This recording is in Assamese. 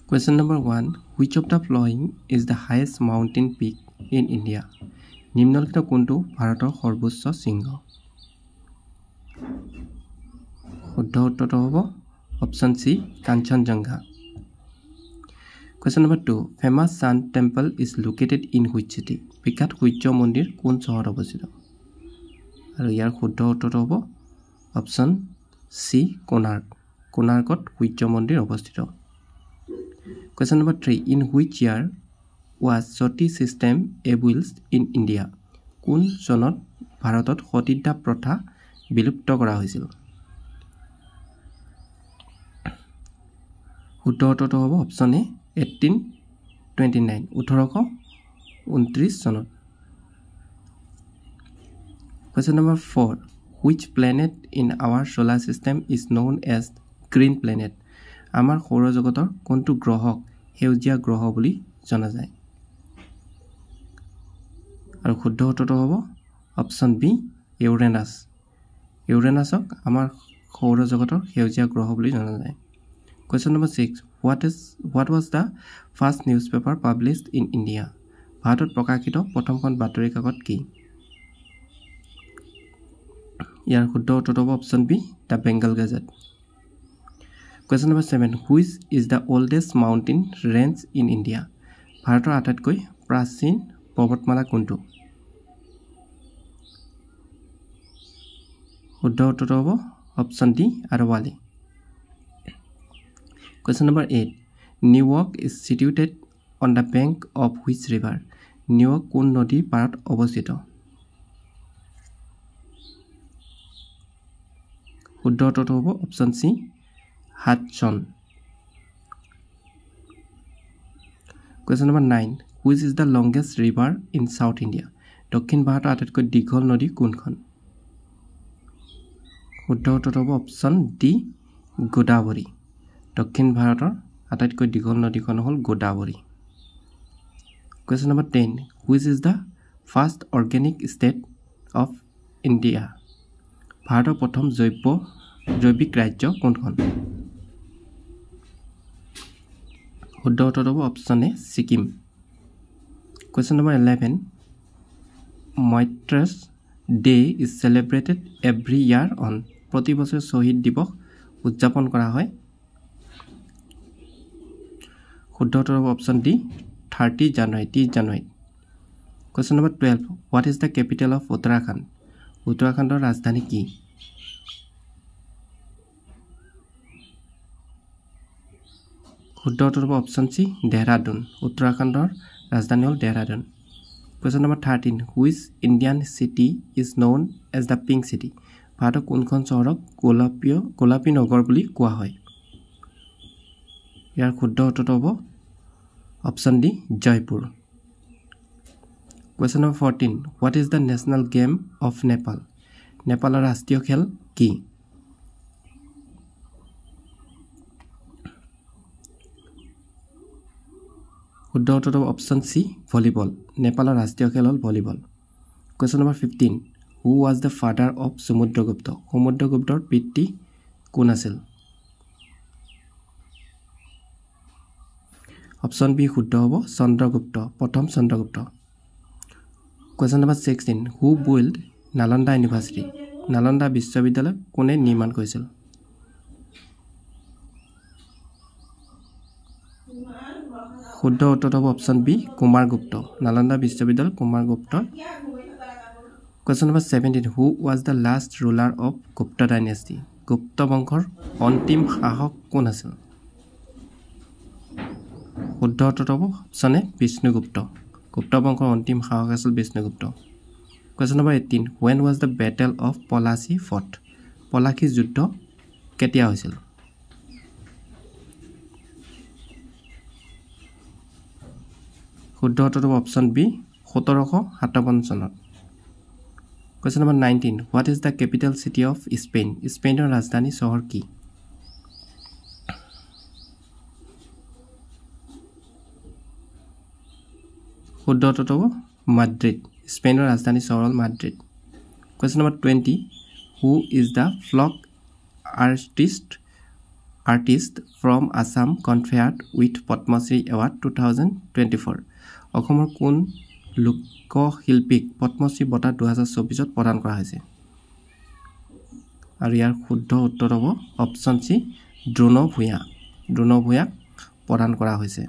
Question number 1. Which of the following is the highest mountain peak in India? নিম্নলিখিত কোনটো ভাৰতৰ সৰ্বোচ্চ শৃংগ? শুদ্ধ উত্তৰটো হ'ব option C Kanchenjunga. Question number 2. Famous sun temple is located in which city? বিখ্যাত সূৰ্য মন্দিৰ কোন চহৰত অৱস্থিত? আৰু ইয়াৰ শুদ্ধ উত্তৰটো হ'ব অপচন সি কোণাৰ্ক। কোণাৰ্কত সূৰ্য মন্দিৰ অৱস্থিত। Question number 3. In which year was sati system abolished in India? কোন চনত ভাৰতত সতীদাহ প্ৰথা বিলুপ্ত কৰা হৈছিল? শুদ্ধ উত্তৰটো হ'ব অপচন এ 1829 1829 চনত। Question number 4. Which planet in our solar system is known as green planet? আমাৰ সৌৰজগতৰ কোনটো গ্ৰহক সেউজীয়া গ্ৰহ বুলি জনা যায়? আৰু শুদ্ধ উত্তৰটো হ'ব অপচন বি ইউৰেনাছ। ইউৰেনাছক আমাৰ সৌৰজগতৰ সেউজীয়া গ্ৰহ বুলি জনা যায়। Question number 6. What was the first newspaper published in India? ভাৰতত প্ৰকাশিত প্ৰথমখন বাতৰি কাকত কি? ইয়াৰ শুদ্ধ উত্তৰটো হ'ব option B the Bengal Gazette. Question number 7. Which is the oldest mountain range in India? ভাৰতৰ আটাইতকৈ প্ৰাচীন পৰ্বতমালা কোনটো? শুদ্ধ উত্তৰটো হ'ব option D আৰৱালি। Question number 8. Newark is situated on the bank of which river? New York কোন নদীৰ পাৰত অৱস্থিত? শুদ্ধ উত্তৰটো হ'ব option C Hudson. Question number 9. Which is the longest river in South India? দক্ষিণ ভাৰতৰ আটাইতকৈ দীঘল নদী কোনখন? শুদ্ধ উত্তৰটো হ'ব অপচন ডি গোদাৱৰী। দক্ষিণ ভাৰতৰ আটাইতকৈ দীঘল নদীখন হ'ল Godavari. Question number 10. Which is the first organic state of India? ভাৰতৰ প্ৰথম জৈৱিক ৰাজ্য কোনখন? শুদ্ধ উত্তৰটো হ'ব option A Sikkim. Question number 11. Martyrs' Day is celebrated every year on. প্ৰতি বছৰে শ্বহীদ দিৱস উদযাপন কৰা হয়। শুদ্ধ উত্তৰ হ'ব option D 30 January. Question number 12. What is the capital of Uttarakhand? উত্তৰাখণ্ডৰ ৰাজধানী কি? শুদ্ধ উত্তৰ হ'ব অপচন সি দেহৰাদুন। উত্তৰাখণ্ডৰ ৰাজধানী হ'ল Dehradun. Question number 13. Which Indian city is known as the Pink City? ভাৰতৰ কোনখন চহৰক গোলাপী নগৰ বুলি কোৱা হয়? ইয়াৰ শুদ্ধ উত্তৰটো হ'ব option D Jaipur. Question number 14. What is the national game of Nepal? নেপালৰ ৰাষ্ট্ৰীয় খেল কি? শুদ্ধ উত্তৰটো অপচন সি ভলীবল। নেপালৰ ৰাষ্ট্ৰীয় খেল হ'ল volleyball. Question number 15. Who was the father of Samudragupta? সমুদ্ৰগুপ্তৰ পিতৃ কোন আছিল? অপচন বি শুদ্ধ হ'ব চন্দ্ৰগুপ্ত, প্ৰথম Chandragupta. Question number 16. Who built Nalanda university? Nalanda বিশ্ববিদ্যালয় কোনে নিৰ্মাণ কৰিছিল? শুদ্ধ উত্তৰটো হ'ব অপচন বি কুমাৰগুপ্ত। নালন্দা বিশ্ববিদ্যালয় Kumaragupta. Question number 17. Who was the last ruler of Gupta dynasty? গুপ্ত বংশৰ অন্তিম শাসক কোন আছিল? শুদ্ধ উত্তৰটো হ'ব অপচন এ বিষ্ণুগুপ্ত। গুপ্ত বংশৰ অন্তিম শাসক আছিল Vishnugupta. Question number 18. When was the battle of Polachi fought? Palashi যুদ্ধ কেতিয়া হৈছিল? শুদ্ধ উত্তৰটো হ'ব অপচন বি 1757 চনত। Question number 19. What is the capital city of Spain? স্পেইনৰ ৰাজধানী চহৰ কি? শুদ্ধ উত্তৰটো হ'ব মাদ্ৰিদ। স্পেইনৰ ৰাজধানী চহৰ হ'ল Madrid. Question number 20. Who is the folk artist artist from Assam conferred with Padma Shri Award 2024 অসমৰ কোন লোকশিল্পীক পদ্মশ্ৰী বঁটা 2024 প্ৰদান কৰা হৈছে আৰু ইয়াৰ শুদ্ধ উত্তৰ হ'ব অপচন সি দ্ৰোণ ভূঞাক প্ৰদান কৰা হৈছে